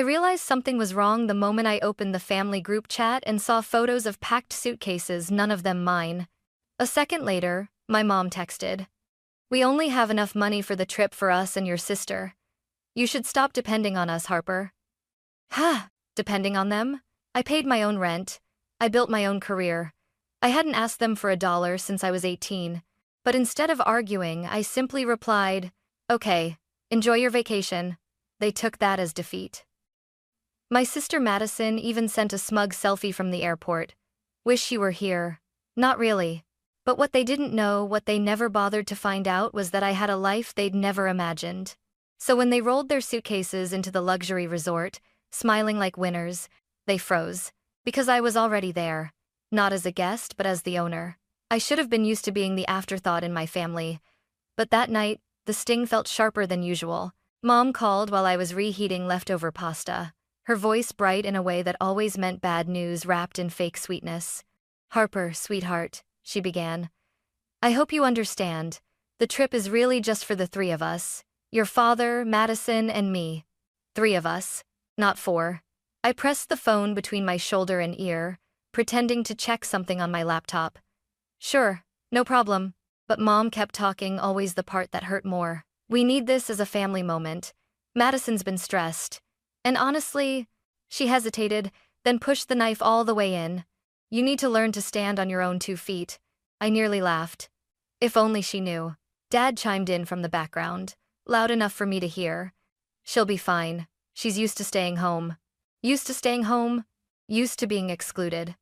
realized something was wrong the moment I opened the family group chat and saw photos of packed suitcases, none of them mine. A second later, my mom texted, "We only have enough money for the trip for us and your sister. You should stop depending on us, Harper." Depending on them? I paid my own rent. I built my own career. I hadn't asked them for $1 since I was 18. But instead of arguing, I simply replied, "Okay, enjoy your vacation." They took that as defeat. My sister Madison even sent a smug selfie from the airport. "Wish you were here." Not really. But what they didn't know, what they never bothered to find out, was that I had a life they'd never imagined. So when they rolled their suitcases into the luxury resort, smiling like winners, they froze. Because I was already there. Not as a guest, but as the owner. I should have been used to being the afterthought in my family. But that night, the sting felt sharper than usual. Mom called while I was reheating leftover pasta. Her voice bright in a way that always meant bad news wrapped in fake sweetness. "Harper, sweetheart," she began. "I hope you understand. The trip is really just for the three of us. Your father, Madison, and me. 3 of us, not 4. I pressed the phone between my shoulder and ear, pretending to check something on my laptop. "Sure, no problem." But Mom kept talking, always the part that hurt more. "We need this as a family moment. Madison's been stressed. And honestly," she hesitated, then pushed the knife all the way in. "You need to learn to stand on your own 2 feet. I nearly laughed. If only she knew. Dad chimed in from the background, loud enough for me to hear. "She'll be fine. She's used to staying home." Used to staying home? Used to being excluded.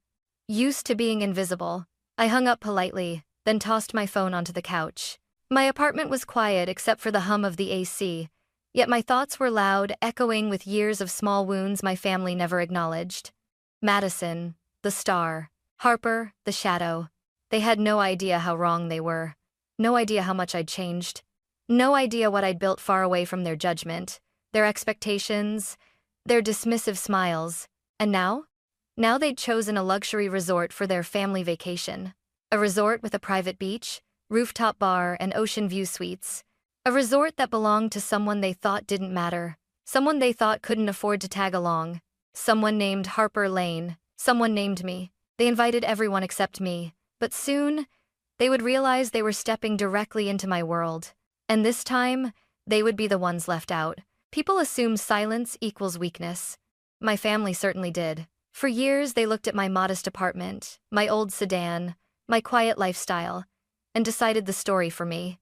Used to being invisible. I hung up politely, then tossed my phone onto the couch. My apartment was quiet except for the hum of the AC, yet my thoughts were loud, echoing with years of small wounds my family never acknowledged. Madison, the star. Harper, the shadow. They had no idea how wrong they were. No idea how much I'd changed. No idea what I'd built far away from their judgment, their expectations, their dismissive smiles. And now? Now they'd chosen a luxury resort for their family vacation. A resort with a private beach, rooftop bar, and ocean view suites. A resort that belonged to someone they thought didn't matter. Someone they thought couldn't afford to tag along. Someone named Harper Lane. Someone named me. They invited everyone except me. But soon, they would realize they were stepping directly into my world. And this time, they would be the ones left out. People assume silence equals weakness. My family certainly did. For years, they looked at my modest apartment, my old sedan, my quiet lifestyle, and decided the story for me.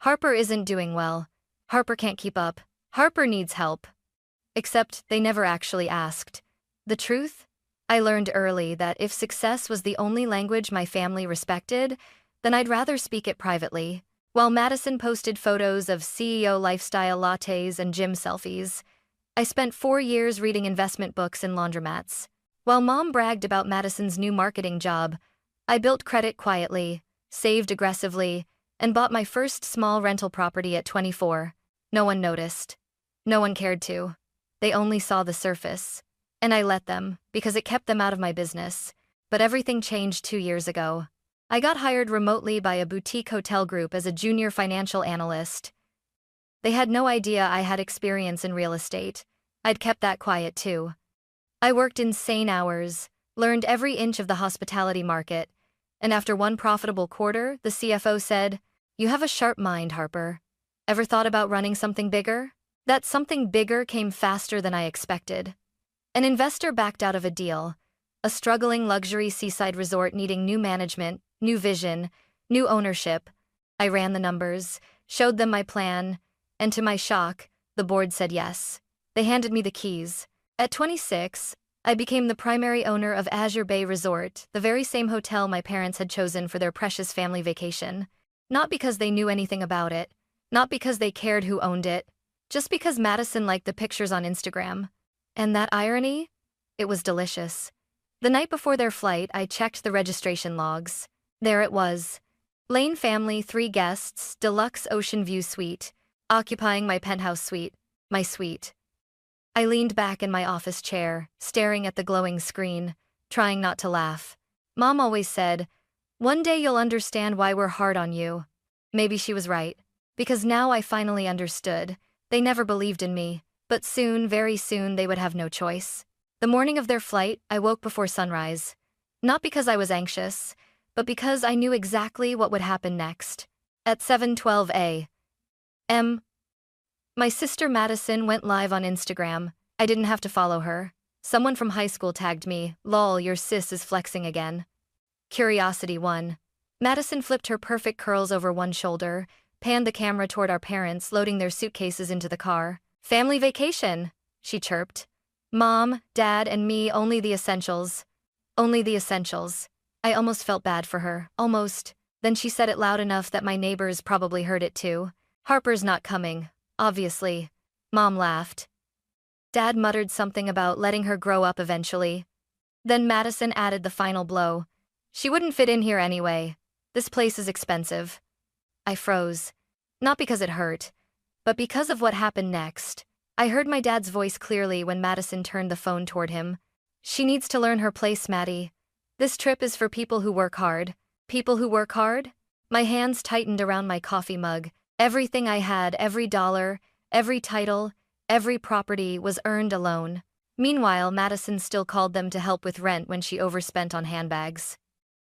Harper isn't doing well. Harper can't keep up. Harper needs help. Except they never actually asked. The truth? I learned early that if success was the only language my family respected, then I'd rather speak it privately. While Madison posted photos of CEO lifestyle lattes and gym selfies, I spent 4 years reading investment books in laundromats. While Mom bragged about Madison's new marketing job, I built credit quietly, saved aggressively, and bought my first small rental property at 24. No one noticed. No one cared to. They only saw the surface. And I let them, because it kept them out of my business. But everything changed 2 years ago. I got hired remotely by a boutique hotel group as a junior financial analyst. They had no idea I had experience in real estate. I'd kept that quiet too. I worked insane hours, learned every inch of the hospitality market, and after one profitable quarter, the CFO said, "You have a sharp mind, Harper. Ever thought about running something bigger?" That something bigger came faster than I expected. An investor backed out of a deal, a struggling luxury seaside resort needing new management, new vision, new ownership. I ran the numbers, showed them my plan, and to my shock, the board said yes. They handed me the keys. At 26, I became the primary owner of Azure Bay Resort, the very same hotel my parents had chosen for their precious family vacation. Not because they knew anything about it, not because they cared who owned it, just because Madison liked the pictures on Instagram. And that irony? It was delicious. The night before their flight, I checked the registration logs. There it was. Lane family, 3 guests, deluxe ocean view suite, occupying my penthouse suite, my suite. I leaned back in my office chair, staring at the glowing screen, trying not to laugh. Mom always said, "One day you'll understand why we're hard on you." Maybe she was right. Because now I finally understood. They never believed in me. But soon, very soon, they would have no choice. The morning of their flight, I woke before sunrise. Not because I was anxious, but because I knew exactly what would happen next. At 7:12 a.m., my sister Madison went live on Instagram. I didn't have to follow her. Someone from high school tagged me. Lol, your sis is flexing again. Curiosity won. Madison flipped her perfect curls over one shoulder, panned the camera toward our parents loading their suitcases into the car. Family vacation, she chirped. Mom, Dad, and me, only the essentials. Only the essentials. I almost felt bad for her, almost. Then she said it loud enough that my neighbors probably heard it too. Harper's not coming, obviously. Mom laughed. Dad muttered something about letting her grow up eventually. Then Madison added the final blow. She wouldn't fit in here anyway. This place is expensive. I froze. Not because it hurt, but because of what happened next. I heard my dad's voice clearly when Madison turned the phone toward him. She needs to learn her place, Maddie. This trip is for people who work hard. People who work hard? My hands tightened around my coffee mug. Everything I had, every dollar, every title, every property was earned alone. Meanwhile, Madison still called them to help with rent when she overspent on handbags.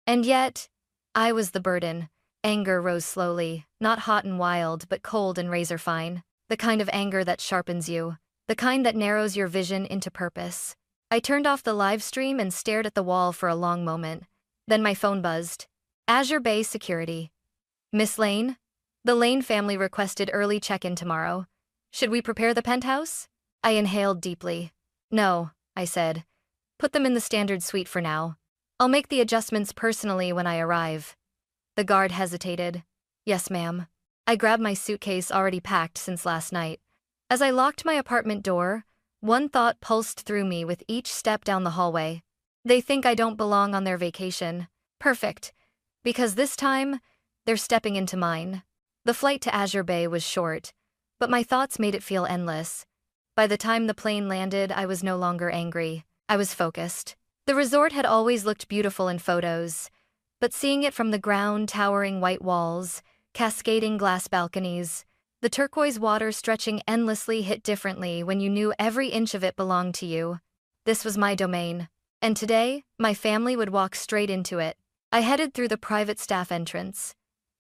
And yet, I was the burden. Anger rose slowly, not hot and wild, but cold and razor-fine. The kind of anger that sharpens you. The kind that narrows your vision into purpose. I turned off the live stream and stared at the wall for a long moment. Then my phone buzzed. Azure Bay Security. Miss Lane? The Lane family requested early check-in tomorrow. Should we prepare the penthouse? I inhaled deeply. No, I said. Put them in the standard suite for now. I'll make the adjustments personally when I arrive. The guard hesitated. Yes, ma'am. I grabbed my suitcase already packed since last night. As I locked my apartment door, one thought pulsed through me with each step down the hallway. They think I don't belong on their vacation. Perfect. Because this time, they're stepping into mine. The flight to Azure Bay was short, but my thoughts made it feel endless. By the time the plane landed, I was no longer angry. I was focused. The resort had always looked beautiful in photos, but seeing it from the ground, towering white walls, cascading glass balconies, the turquoise water stretching endlessly hit differently when you knew every inch of it belonged to you. This was my domain. And today, my family would walk straight into it. I headed through the private staff entrance.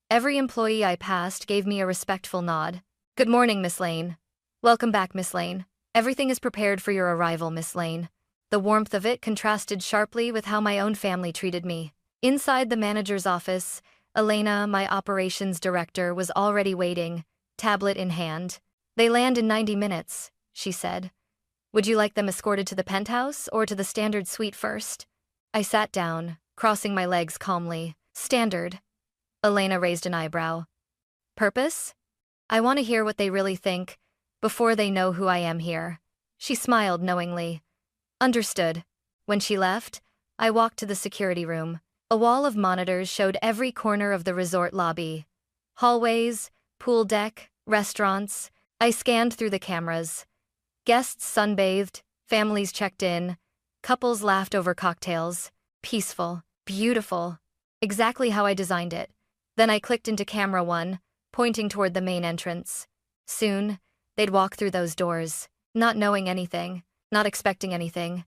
Every employee I passed gave me a respectful nod. Good morning, Miss Lane. Welcome back, Miss Lane. Everything is prepared for your arrival, Miss Lane. The warmth of it contrasted sharply with how my own family treated me. Inside the manager's office, Elena, my operations director, was already waiting, tablet in hand. They land in 90 minutes, she said. Would you like them escorted to the penthouse or to the standard suite first? I sat down, crossing my legs calmly. Standard. Elena raised an eyebrow. Purpose? I want to hear what they really think, before they know who I am here. She smiled knowingly. Understood. When she left, I walked to the security room. A wall of monitors showed every corner of the resort lobby. Hallways, pool deck, restaurants. I scanned through the cameras. Guests sunbathed, families checked in, couples laughed over cocktails. Peaceful, beautiful. Exactly how I designed it. Then I clicked into camera one, pointing toward the main entrance. Soon, they'd walk through those doors, not knowing anything, not expecting anything,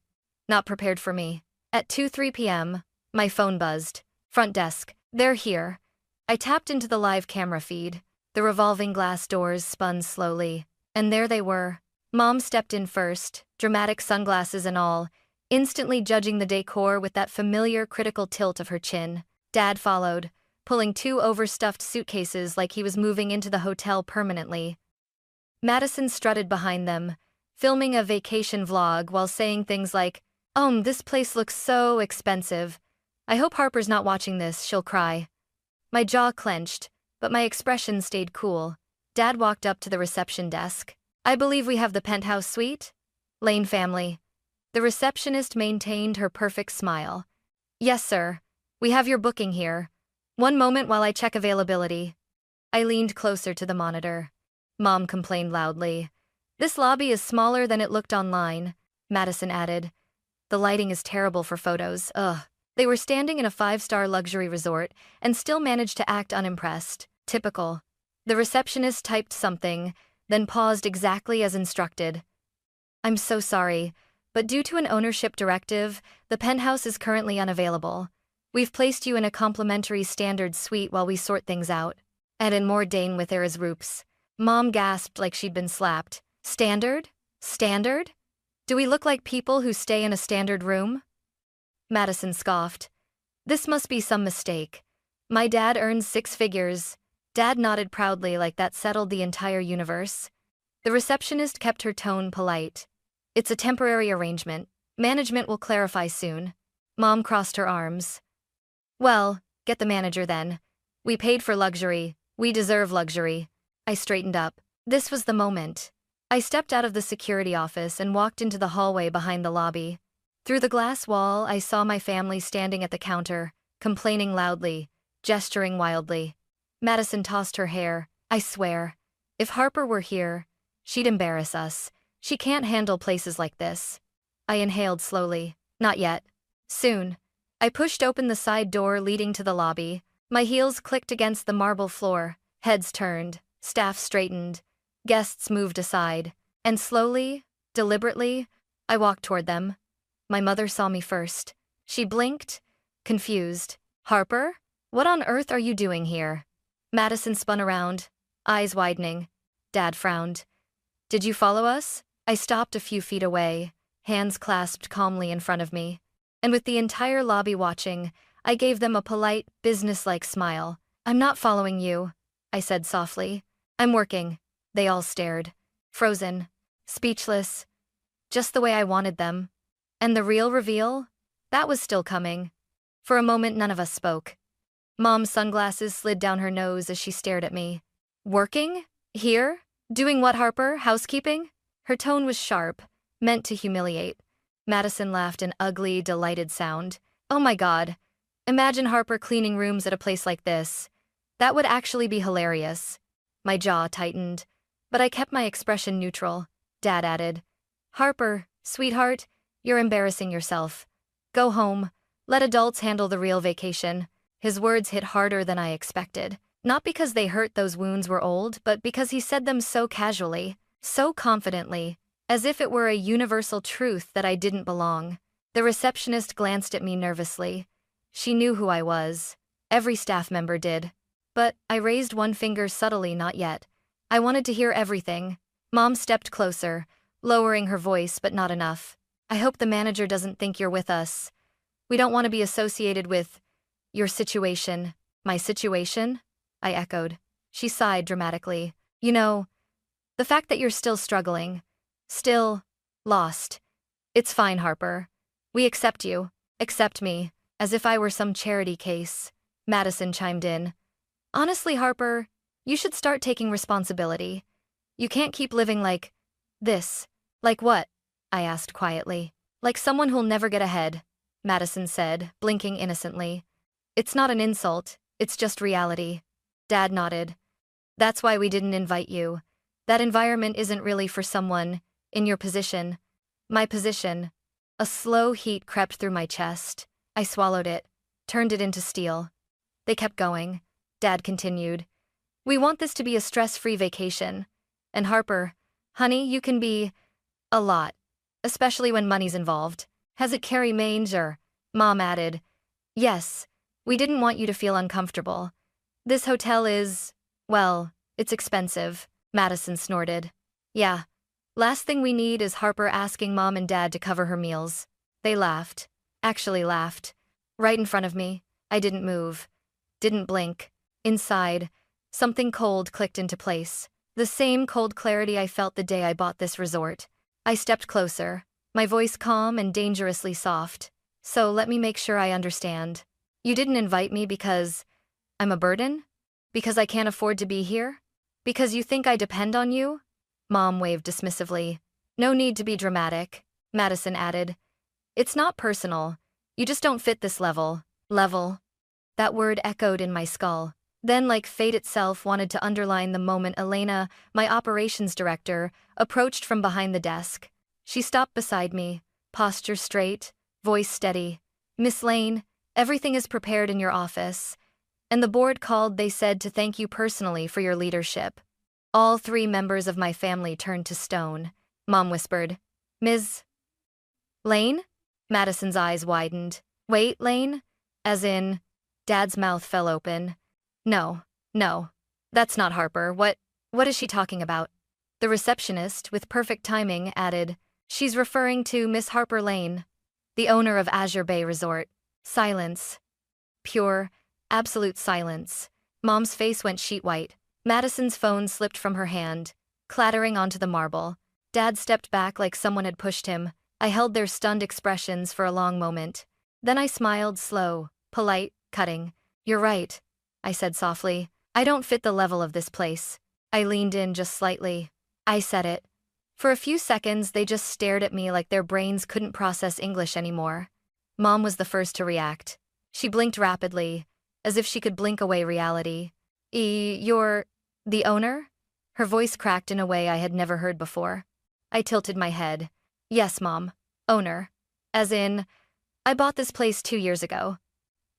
not prepared for me. At 2:03 p.m., my phone buzzed. Front desk. They're here. I tapped into the live camera feed. The revolving glass doors spun slowly. And there they were. Mom stepped in first, dramatic sunglasses and all, instantly judging the decor with that familiar critical tilt of her chin. Dad followed, pulling two overstuffed suitcases like he was moving into the hotel permanently. Madison strutted behind them, filming a vacation vlog while saying things like, this place looks so expensive. I hope Harper's not watching this, she'll cry. My jaw clenched, but my expression stayed cool. Dad walked up to the reception desk. I believe we have the penthouse suite? Lane family. The receptionist maintained her perfect smile. Yes, sir. We have your booking here. One moment while I check availability. I leaned closer to the monitor. Mom complained loudly. This lobby is smaller than it looked online, Madison added. The lighting is terrible for photos, ugh. They were standing in a 5-star luxury resort and still managed to act unimpressed. Typical. The receptionist typed something, then paused exactly as instructed. I'm so sorry, but due to an ownership directive, the penthouse is currently unavailable. We've placed you in a complimentary standard suite while we sort things out. And in more Dane with Era's roops. Mom gasped like she'd been slapped. Standard? Standard? Do we look like people who stay in a standard room? Madison scoffed. This must be some mistake. My dad earns 6 figures. Dad nodded proudly like that settled the entire universe. The receptionist kept her tone polite. It's a temporary arrangement. Management will clarify soon. Mom crossed her arms. Well, get the manager then. We paid for luxury. We deserve luxury. I straightened up. This was the moment. I stepped out of the security office and walked into the hallway behind the lobby. Through the glass wall, I saw my family standing at the counter, complaining loudly, gesturing wildly. Madison tossed her hair. I swear, if Harper were here, she'd embarrass us. She can't handle places like this. I inhaled slowly. Not yet. Soon. I pushed open the side door leading to the lobby. My heels clicked against the marble floor. Heads turned. Staff straightened. Guests moved aside. And slowly, deliberately, I walked toward them. My mother saw me first. She blinked, confused. Harper? What on earth are you doing here? Madison spun around, eyes widening. Dad frowned. Did you follow us? I stopped a few feet away, hands clasped calmly in front of me. And with the entire lobby watching, I gave them a polite, businesslike smile. I'm not following you, I said softly. I'm working. They all stared. Frozen. Speechless. Just the way I wanted them. And the real reveal? That was still coming. For a moment, none of us spoke. Mom's sunglasses slid down her nose as she stared at me. Working? Here? Doing what, Harper? Housekeeping? Her tone was sharp, meant to humiliate. Madison laughed an ugly, delighted sound. Oh my God. Imagine Harper cleaning rooms at a place like this. That would actually be hilarious. My jaw tightened, but I kept my expression neutral. Dad added, Harper, sweetheart, you're embarrassing yourself. Go home. Let adults handle the real vacation. His words hit harder than I expected. Not because they hurt those wounds were old, but because he said them so casually, so confidently, as if it were a universal truth that I didn't belong. The receptionist glanced at me nervously. She knew who I was. Every staff member did. But I raised one finger subtly, not yet. I wanted to hear everything. Mom stepped closer, lowering her voice, but not enough. I hope the manager doesn't think you're with us. We don't want to be associated with your situation. My situation? I echoed. She sighed dramatically. You know, the fact that you're still struggling, still lost. It's fine, Harper. We accept you. Accept me, as if I were some charity case. Madison chimed in. Honestly, Harper, you should start taking responsibility. You can't keep living like this. Like what? I asked quietly. Like someone who'll never get ahead, Madison said, blinking innocently. It's not an insult, it's just reality. Dad nodded. That's why we didn't invite you. That environment isn't really for someone in your position. My position. A slow heat crept through my chest. I swallowed it, turned it into steel. They kept going. Dad continued. We want this to be a stress-free vacation. And Harper, honey, you can be a lot. Especially when money's involved. Has it carry mange or? Mom added. Yes, we didn't want you to feel uncomfortable. This hotel is, well, it's expensive, Madison snorted. Yeah, last thing we need is Harper asking Mom and Dad to cover her meals. They laughed. Actually laughed. Right in front of me. I didn't move. Didn't blink. Inside, something cold clicked into place. The same cold clarity I felt the day I bought this resort. I stepped closer, my voice calm and dangerously soft. So let me make sure I understand. You didn't invite me because I'm a burden? Because I can't afford to be here? Because you think I depend on you? Mom waved dismissively. No need to be dramatic, Madison added. It's not personal. You just don't fit this level. Level. That word echoed in my skull. Then, like fate itself wanted to underline the moment, Elena, my operations director, approached from behind the desk. She stopped beside me, posture straight, voice steady. Miss Lane, everything is prepared in your office. And the board called, they said, to thank you personally for your leadership. All 3 members of my family turned to stone. Mom whispered, Ms. Lane? Madison's eyes widened. Wait, Lane? As in, Dad's mouth fell open. No, no. That's not Harper. What is she talking about? The receptionist, with perfect timing, added, She's referring to Miss Harper Lane, the owner of Azure Bay Resort. Silence. Pure, absolute silence. Mom's face went sheet white. Madison's phone slipped from her hand, clattering onto the marble. Dad stepped back like someone had pushed him. I held their stunned expressions for a long moment. Then I smiled, slow, polite, cutting. You're right, I said softly. I don't fit the level of this place. I leaned in just slightly. I said it. For a few seconds, they just stared at me like their brains couldn't process English anymore. Mom was the first to react. She blinked rapidly, as if she could blink away reality. You're the owner? Her voice cracked in a way I had never heard before. I tilted my head. Yes, Mom. Owner. As in, I bought this place 2 years ago.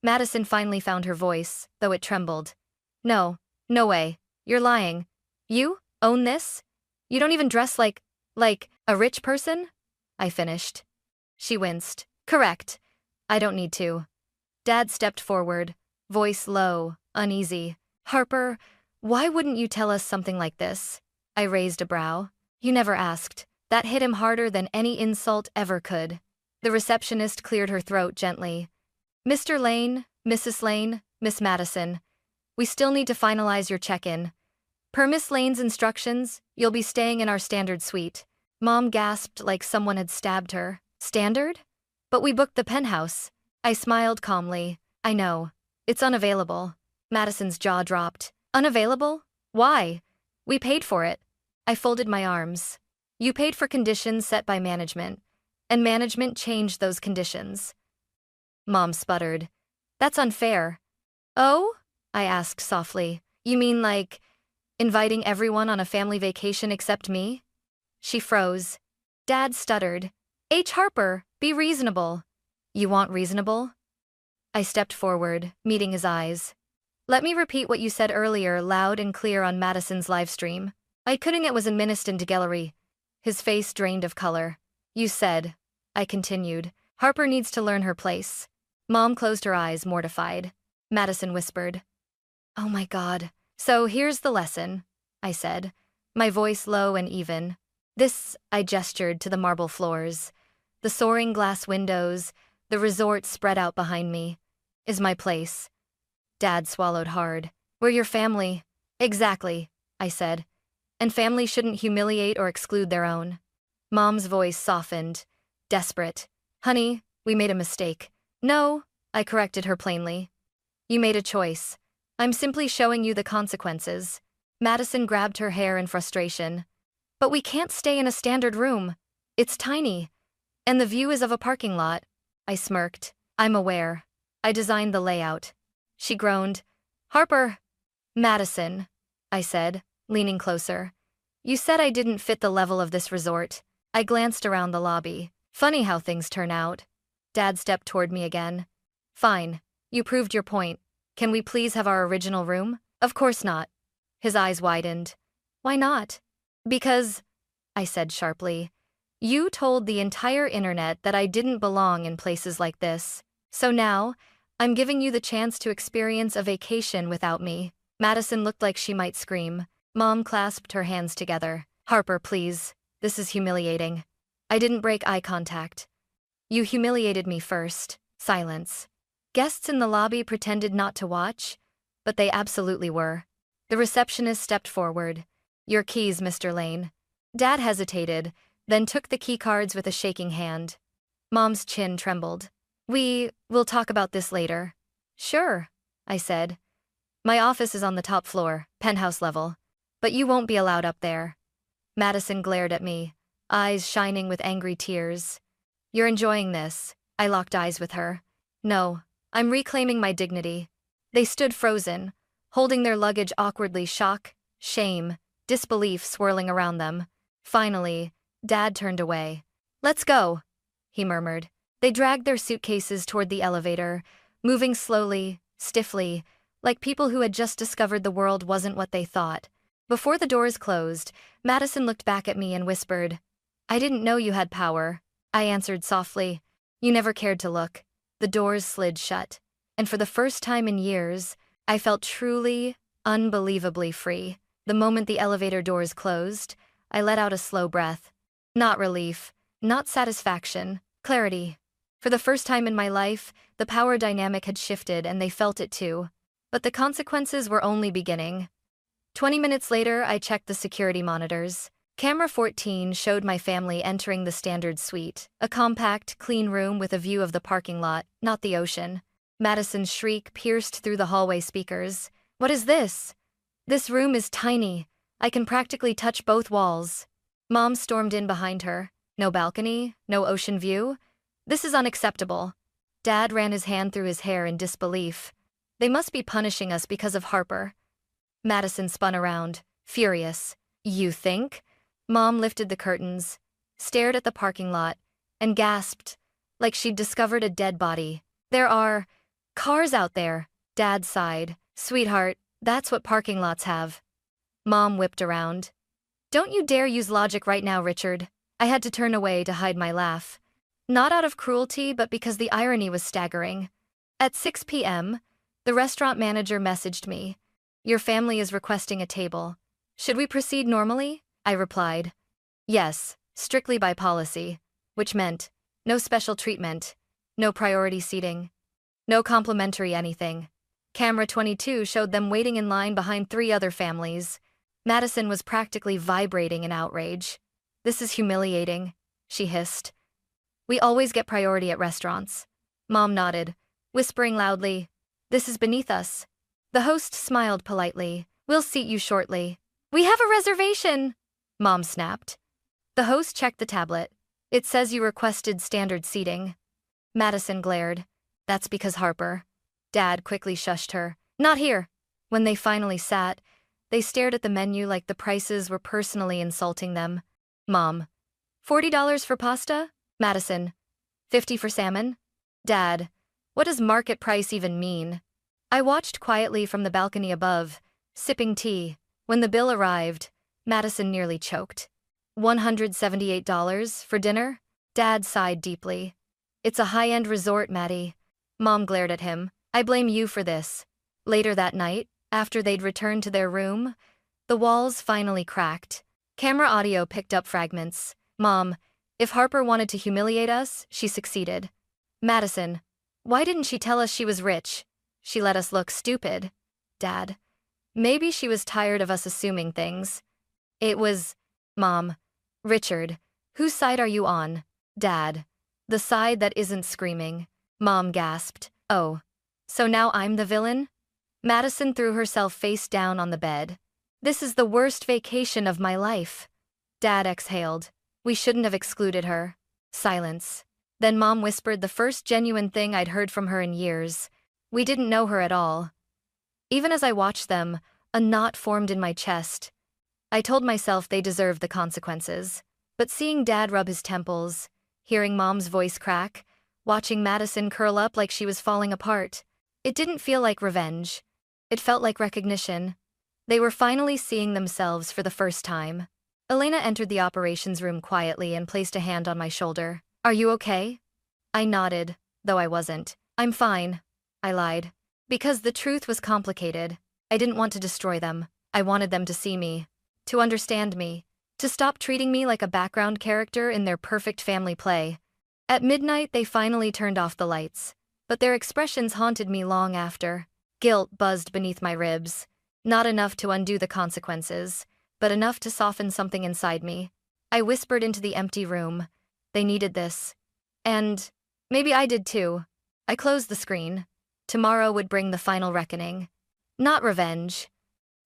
Madison finally found her voice, though it trembled. No, no way. You're lying. You own this? You don't even dress like a rich person? I finished. She winced. Correct. I don't need to. Dad stepped forward, voice low, uneasy. Harper, why wouldn't you tell us something like this? I raised a brow. You never asked. That hit him harder than any insult ever could. The receptionist cleared her throat gently. Mr. Lane, Mrs. Lane, Miss Madison, we still need to finalize your check-in. Per Miss Lane's instructions, you'll be staying in our standard suite. Mom gasped like someone had stabbed her. Standard? But we booked the penthouse. I smiled calmly. I know. It's unavailable. Madison's jaw dropped. Unavailable? Why? We paid for it. I folded my arms. You paid for conditions set by management, and management changed those conditions. Mom sputtered. That's unfair. Oh? I asked softly. You mean like inviting everyone on a family vacation except me? She froze. Dad stuttered. H. Harper, be reasonable. You want reasonable? I stepped forward, meeting his eyes. Let me repeat what you said earlier, loud and clear on Madison's live stream. I couldn't it was in Ministon to Gallery. His face drained of color. You said, I continued, Harper needs to learn her place. Mom closed her eyes, mortified. Madison whispered. Oh my God. So here's the lesson, I said, my voice low and even. This, I gestured to the marble floors, the soaring glass windows, the resort spread out behind me, is my place. Dad swallowed hard. We're your family. Exactly, I said. And family shouldn't humiliate or exclude their own. Mom's voice softened, desperate. Honey, we made a mistake. No, I corrected her plainly. You made a choice. I'm simply showing you the consequences. Madison grabbed her hair in frustration. But we can't stay in a standard room. It's tiny. And the view is of a parking lot. I smirked. I'm aware. I designed the layout. She groaned. Harper. Madison, I said, leaning closer. You said I didn't fit the level of this resort. I glanced around the lobby. Funny how things turn out. Dad stepped toward me again. Fine. You proved your point. Can we please have our original room? Of course not. His eyes widened. Why not? Because, I said sharply, you told the entire internet that I didn't belong in places like this. So now, I'm giving you the chance to experience a vacation without me. Madison looked like she might scream. Mom clasped her hands together. Harper, please. This is humiliating. I didn't break eye contact. You humiliated me first. Silence. Guests in the lobby pretended not to watch, but they absolutely were. The receptionist stepped forward. Your keys, Mr. Lane. Dad hesitated, then took the key cards with a shaking hand. Mom's chin trembled. We'll talk about this later. Sure, I said. My office is on the top floor, penthouse level. But you won't be allowed up there. Madison glared at me, eyes shining with angry tears. You're enjoying this. I locked eyes with her. No, I'm reclaiming my dignity. They stood frozen, holding their luggage awkwardly, shock, shame, disbelief swirling around them. Finally, Dad turned away. Let's go, he murmured. They dragged their suitcases toward the elevator, moving slowly, stiffly, like people who had just discovered the world wasn't what they thought. Before the doors closed, Madison looked back at me and whispered, I didn't know you had power, I answered softly. You never cared to look. The doors slid shut. And for the first time in years, I felt truly, unbelievably free. The moment the elevator doors closed, I let out a slow breath. Not relief, not satisfaction, clarity. For the first time in my life, the power dynamic had shifted and they felt it too. But the consequences were only beginning. 20 minutes later, I checked the security monitors. Camera 14 showed my family entering the standard suite, a compact, clean room with a view of the parking lot, not the ocean. Madison's shriek pierced through the hallway speakers. What is this? This room is tiny. I can practically touch both walls. Mom stormed in behind her. No balcony, no ocean view. This is unacceptable. Dad ran his hand through his hair in disbelief. They must be punishing us because of Harper. Madison spun around, furious. You think? Mom lifted the curtains, stared at the parking lot, and gasped, like she'd discovered a dead body. There are cars out there. Dad sighed. Sweetheart, that's what parking lots have. Mom whipped around. Don't you dare use logic right now, Richard. I had to turn away to hide my laugh. Not out of cruelty, but because the irony was staggering. At 6 p.m., the restaurant manager messaged me. Your family is requesting a table. Should we proceed normally? I replied. Yes, strictly by policy, which meant no special treatment, no priority seating, no complimentary anything. Camera 22 showed them waiting in line behind 3 other families. Madison was practically vibrating in outrage. This is humiliating, she hissed. We always get priority at restaurants. Mom nodded, whispering loudly, this is beneath us. The host smiled politely. We'll seat you shortly. We have a reservation, Mom snapped. The host checked the tablet. It says you requested standard seating. Madison glared. That's because Harper. Dad quickly shushed her. Not here. When they finally sat, they stared at the menu like the prices were personally insulting them. Mom. $40 for pasta? Madison. $50 for salmon? Dad. What does market price even mean? I watched quietly from the balcony above, sipping tea. When the bill arrived, Madison nearly choked. $178 for dinner? Dad sighed deeply. It's a high-end resort, Maddie. Mom glared at him. I blame you for this. Later that night, after they'd returned to their room, the walls finally cracked. Camera audio picked up fragments. Mom, if Harper wanted to humiliate us, she succeeded. Madison, why didn't she tell us she was rich? She let us look stupid. Dad, maybe she was tired of us assuming things. It was, Mom. Richard, whose side are you on? Dad, the side that isn't screaming. Mom gasped. Oh, so now I'm the villain? Madison threw herself face down on the bed. This is the worst vacation of my life. Dad exhaled. We shouldn't have excluded her. Silence. Then Mom whispered the first genuine thing I'd heard from her in years. We didn't know her at all. Even as I watched them, a knot formed in my chest. I told myself they deserved the consequences. But seeing Dad rub his temples, hearing Mom's voice crack, watching Madison curl up like she was falling apart, it didn't feel like revenge. It felt like recognition. They were finally seeing themselves for the first time. Elena entered the operations room quietly and placed a hand on my shoulder. Are you okay? I nodded, though I wasn't. I'm fine, I lied. Because the truth was complicated. I didn't want to destroy them. I wanted them to see me, to understand me, to stop treating me like a background character in their perfect family play. At midnight, they finally turned off the lights, but their expressions haunted me long after. Guilt buzzed beneath my ribs. Not enough to undo the consequences, but enough to soften something inside me. I whispered into the empty room. They needed this. And maybe I did too. I closed the screen. Tomorrow would bring the final reckoning. Not revenge.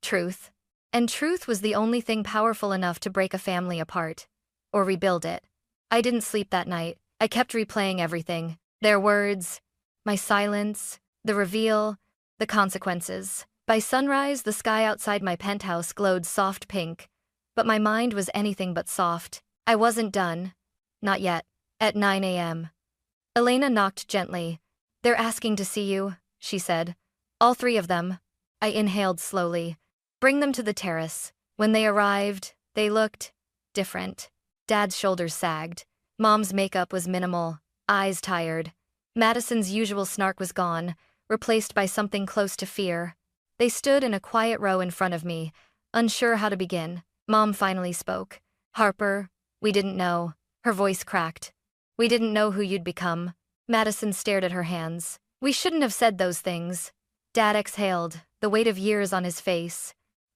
Truth. And truth was the only thing powerful enough to break a family apart. Or rebuild it. I didn't sleep that night. I kept replaying everything. Their words, my silence, the reveal, the consequences. By sunrise, the sky outside my penthouse glowed soft pink, but my mind was anything but soft. I wasn't done. Not yet. At 9 a.m. Elena knocked gently. They're asking to see you, she said. All 3 of them. I inhaled slowly. Bring them to the terrace. When they arrived, they looked different. Dad's shoulders sagged. Mom's makeup was minimal, eyes tired. Madison's usual snark was gone, replaced by something close to fear. They stood in a quiet row in front of me, unsure how to begin. Mom finally spoke. "Harper, we didn't know." Her voice cracked. "We didn't know who you'd become." Madison stared at her hands. "We shouldn't have said those things." Dad exhaled, the weight of years on his face.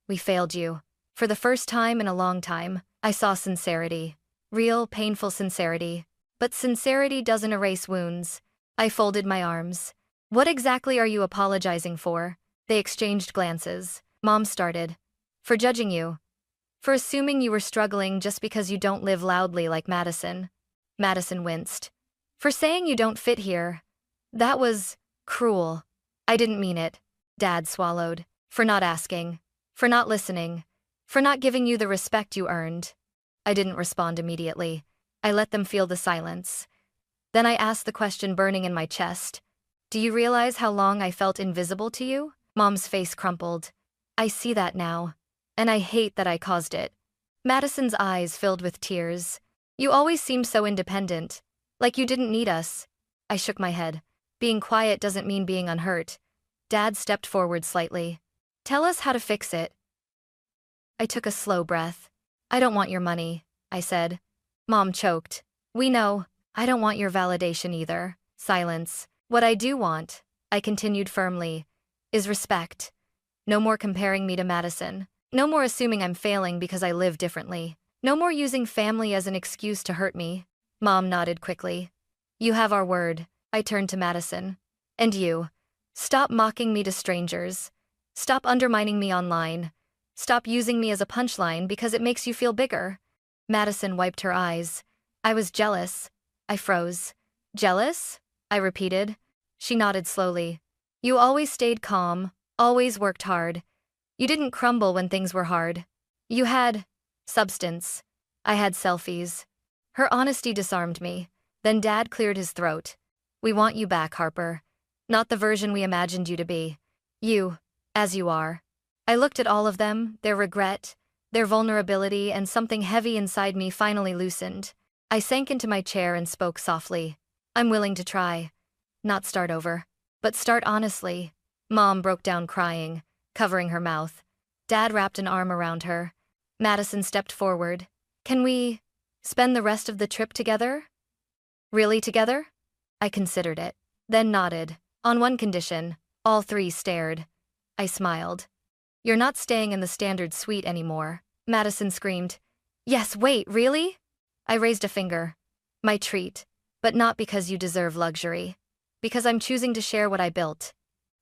"We failed you." For the first time in a long time, I saw sincerity. Real, painful sincerity. But sincerity doesn't erase wounds. I folded my arms. "What exactly are you apologizing for?" They exchanged glances. Mom started. "For judging you. For assuming you were struggling just because you don't live loudly like Madison." Madison winced. "For saying you don't fit here. That was cruel." "I didn't mean it." Dad swallowed. "For not asking. For not listening. For not giving you the respect you earned." I didn't respond immediately. I let them feel the silence. Then I asked the question burning in my chest. "Do you realize how long I felt invisible to you?" Mom's face crumpled. "I see that now. And I hate that I caused it." Madison's eyes filled with tears. "You always seemed so independent. Like you didn't need us." I shook my head. "Being quiet doesn't mean being unhurt." Dad stepped forward slightly. "Tell us how to fix it." I took a slow breath. "I don't want your money," I said. Mom choked. "We know. I don't want your validation either." Silence. "What I do want," I continued firmly, "is respect. No more comparing me to Madison. No more assuming I'm failing because I live differently. No more using family as an excuse to hurt me." Mom nodded quickly. "You have our word." I turned to Madison. "And you. Stop mocking me to strangers. Stop undermining me online. Stop using me as a punchline because it makes you feel bigger." Madison wiped her eyes. "I was jealous." I froze. "Jealous?" I repeated. She nodded slowly. "You always stayed calm, always worked hard. You didn't crumble when things were hard. You had substance. I had selfies." Her honesty disarmed me. Then Dad cleared his throat. "We want you back, Harper. Not the version we imagined you to be. You, as you are." I looked at all of them, their regret, their vulnerability, and something heavy inside me finally loosened. I sank into my chair and spoke softly. "I'm willing to try. Not start over. But start honestly." Mom broke down crying, covering her mouth. Dad wrapped an arm around her. Madison stepped forward. "Can we spend the rest of the trip together?" "Really together?" I considered it, then nodded. "On one condition." All three stared. I smiled. "You're not staying in the standard suite anymore." Madison screamed. "Yes, wait, really?" I raised a finger. "My treat. But not because you deserve luxury. Because I'm choosing to share what I built."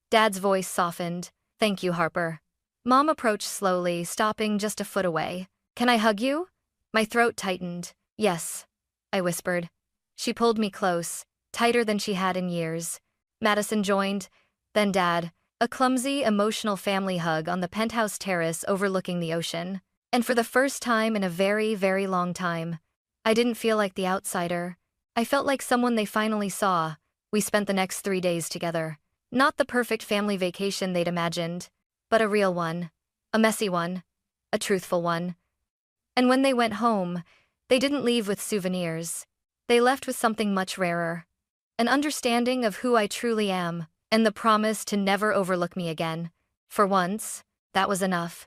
Dad's voice softened. "Thank you, Harper." Mom approached slowly, stopping just a foot away. "Can I hug you?" My throat tightened. "Yes," I whispered. She pulled me close, tighter than she had in years. Madison joined, then Dad. A clumsy, emotional family hug on the penthouse terrace overlooking the ocean. And for the first time in a very, very long time, I didn't feel like the outsider. I felt like someone they finally saw. We spent the next 3 days together. Not the perfect family vacation they'd imagined, but a real one. A messy one. A truthful one. And when they went home, they didn't leave with souvenirs. They left with something much rarer. An understanding of who I truly am, and the promise to never overlook me again. For once, that was enough.